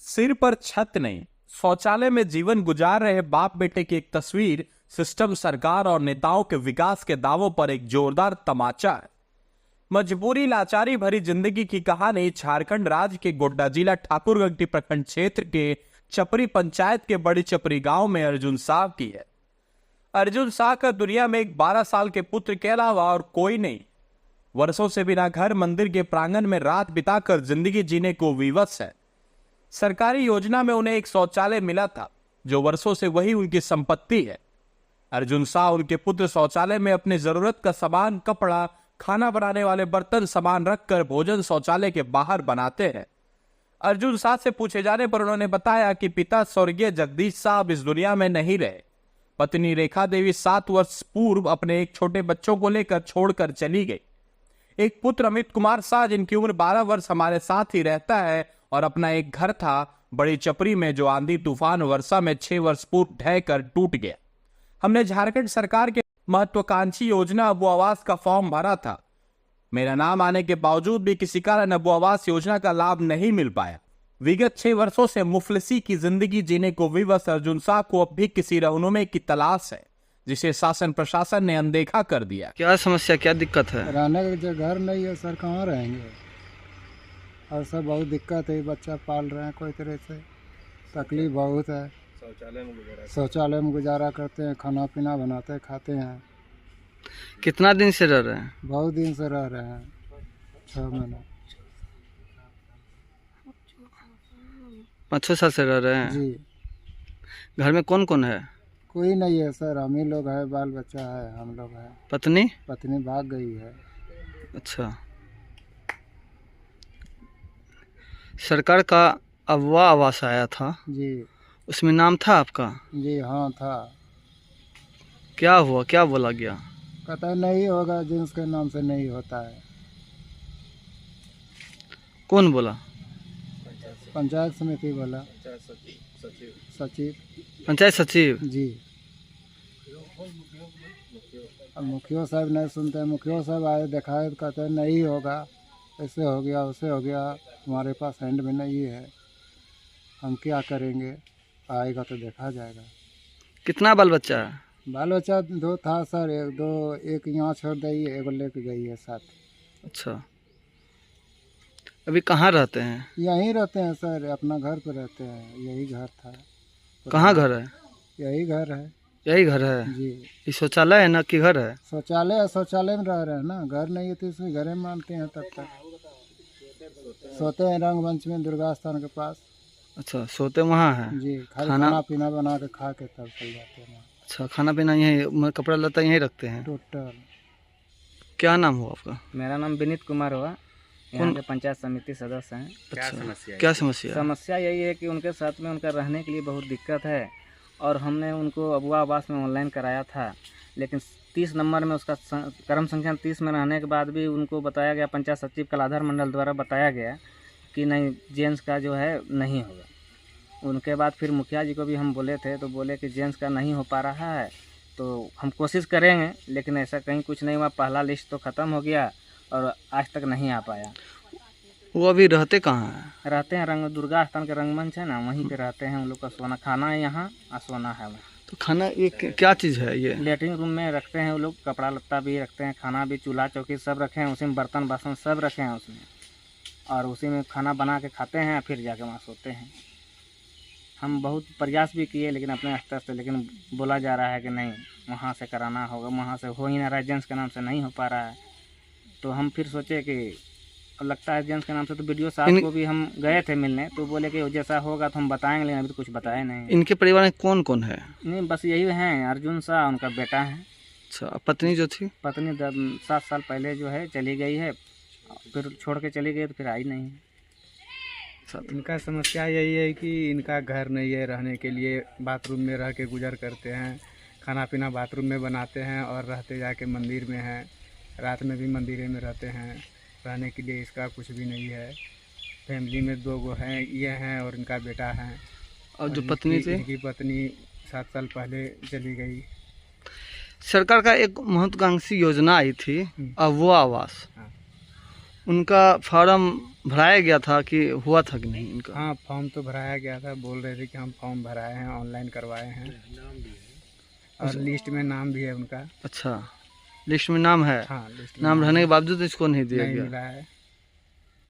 सिर पर छत नहीं, शौचालय में जीवन गुजार रहे बाप बेटे की एक तस्वीर सिस्टम, सरकार और नेताओं के विकास के दावों पर एक जोरदार तमाचा है। मजबूरी, लाचारी भरी जिंदगी की कहानी झारखंड राज्य के गोड्डा जिला ठाकुरगढ़ प्रखंड क्षेत्र के चपरी पंचायत के बड़ी चपरी गांव में अर्जुन साह की है। अर्जुन साह का दुनिया में एक 12 साल के पुत्र के अलावा और कोई नहीं। वर्षों से बिना घर, मंदिर के प्रांगण में रात बिताकर जिंदगी जीने को विवश है। सरकारी योजना में उन्हें एक शौचालय मिला था, जो वर्षों से वही उनकी संपत्ति है। अर्जुन साह, उनके पुत्र शौचालय में अपनी जरूरत का सामान, कपड़ा, खाना बनाने वाले बर्तन, सामान रखकर भोजन शौचालय के बाहर बनाते हैं। अर्जुन साह से पूछे जाने पर उन्होंने बताया कि पिता स्वर्गीय जगदीश साहब इस दुनिया में नहीं रहे। पत्नी रेखा देवी 7 वर्ष पूर्व अपने एक छोटे बच्चों को लेकर छोड़कर चली गई। एक पुत्र अमित कुमार साह, जिनकी उम्र 12 वर्ष, हमारे साथ ही रहता है और अपना एक घर था बड़ी चपरी में, जो आंधी तूफान वर्षा में 6 वर्ष पूर्व ढह कर टूट गया। हमने झारखंड सरकार के महत्वाकांक्षी योजना अबू आवास का फॉर्म भरा था। मेरा नाम आने के बावजूद भी किसी कारण अबू आवास योजना का लाभ नहीं मिल पाया। विगत 6 वर्षों से मुफलिसी की जिंदगी जीने को विवश अर्जुन साह को अब भी किसी रहनुमे की तलाश है, जिसे शासन प्रशासन ने अनदेखा कर दिया। क्या समस्या, क्या दिक्कत है? रहने का जो घर नहीं है सर, कहाँ रहेंगे? और सब बहुत दिक्कत है। बच्चा पाल रहे हैं, कोई तरह से तकलीफ बहुत है। शौचालय में गुजारा करते हैं, खाना पीना बनाते हैं, खाते हैं। कितना दिन से रह रहे हैं? बहुत दिन से रह रहे हैं, 6 महीने। 5-6 साल से रह रहे हैं जी। घर में कौन कौन है? कोई नहीं है सर, हम ही लोग हैं, बाल बच्चा है, हम लोग हैं। पत्नी भाग गई है। अच्छा। सरकार का अबुआ आवास आया था जी। उसमें नाम था आपका? जी हाँ था। क्या हुआ, क्या बोला गया? कहता है नहीं होगा, जिसके नाम से नहीं होता है। कौन बोला? पंचायत समिति बोला। सचिव। पंचायत सचिव? जी। अब मुखिया साहब नहीं सुनते हैं। मुखिया साहब आए, दिखाए, कहते हैं नहीं होगा, ऐसे हो गया, वैसे हो गया, हमारे पास हैंड में नहीं है, हम क्या करेंगे, आएगा तो देखा जाएगा। कितना बाल बच्चा है? बाल बच्चा 2 था सर, एक यहाँ छोड़ दी, एक लेके गई है साथ। अच्छा, अभी कहाँ रहते हैं? यहीं रहते हैं सर, अपना घर पे रहते हैं। यही घर था। कहाँ घर है? यही घर है। यही घर है जी। ये शौचालय है ना कि घर है? शौचालय में रह रहे हैं ना, घर नहीं है तो इसमें घर में मानते हैं। तब तक सोते हैं रंगमंच में, दुर्गा स्थान के पास। अच्छा, सोते वहाँ हैं? जी। खाना पीना बना के खा के तब चल जाते हैं। अच्छा, खाना पीना यहीं, कपड़ा लत्ता यहीं रखते हैं? टोटल। क्या नाम हुआ आपका? मेरा नाम विनीत कुमार हुआ, यहाँ के पंचायत समिति सदस्य हैं। क्या समस्या? समस्या यही है कि उनके साथ में उनका रहने के लिए बहुत दिक्कत है, और हमने उनको अबुआ आवास में ऑनलाइन कराया था, लेकिन 30 नंबर में उसका क्रम संख्या 30 में रहने के बाद भी उनको बताया गया, पंचायत सचिव कलाधर मंडल द्वारा बताया गया कि नहीं, जेंट्स का जो है नहीं होगा। उनके बाद फिर मुखिया जी को भी हम बोले थे, तो बोले कि जेंट्स का नहीं हो पा रहा है, तो हम कोशिश करेंगे, लेकिन ऐसा कहीं कुछ नहीं हुआ। पहला लिस्ट तो ख़त्म हो गया और आज तक नहीं आ पाया। वो अभी रहते कहाँ हैं? रहते हैं दुर्गा स्थान के रंगमंच है ना, वहीं पे रहते हैं। उन लोग का सोना खाना है यहाँ, और सोना है वहाँ। तो खाना ये क्या चीज़ है? ये लेटरिन रूम में रखते हैं वो लोग, कपड़ा लत्ता भी रखते हैं, खाना भी, चूल्हा चौकी सब रखे हैं, उसी में बर्तन बासन सब रखे हैं उसमें, और उसी में खाना बना के खाते हैं, फिर जाके वहाँ सोते हैं। हम बहुत प्रयास भी किए लेकिन अपने स्तर से, लेकिन बोला जा रहा है कि नहीं, वहाँ से कराना होगा, वहाँ से हो ही नहीं रहा है, जेंट्स के नाम से नहीं हो पा रहा है। तो हम फिर सोचे कि लगता है जेंट्स के नाम से, तो बीडीओ साहब को भी हम गए थे मिलने, तो बोले कि जैसा होगा तो हम बताएंगे, लेकिन अभी तो कुछ बताए नहीं। इनके परिवार में कौन कौन है? नहीं, बस यही हैं, अर्जुन साह, उनका बेटा है। अच्छा, पत्नी जो थी? पत्नी 7 साल पहले जो है चली गई है, फिर छोड़ के चली गई, तो फिर आई नहीं। इनका समस्या यही है कि इनका घर नहीं है रहने के लिए, बाथरूम में रह के गुजर करते हैं, खाना पीना बाथरूम में बनाते हैं, और रहते जाके मंदिर में हैं, रात में भी मंदिर में रहते हैं। रहने के लिए इसका कुछ भी नहीं है। फैमिली में 2 हैं, ये हैं और इनका बेटा है। और जो पत्नी थी? इनकी पत्नी 7 साल पहले चली गई। सरकार का एक महत्वाकांक्षी योजना आई थी अबुआ आवास, उनका फार्म भराया गया था कि हुआ था कि नहीं इनका? हाँ, फॉर्म तो भराया गया था, बोल रहे थे कि हम फॉर्म भराए हैं, ऑनलाइन करवाए हैं और लिस्ट में नाम भी है उनका। अच्छा, लिस्ट में नाम है? हाँ, लिस्ट में नाम रहने के बावजूद इसको नहीं दिया नहीं गया? मिला है।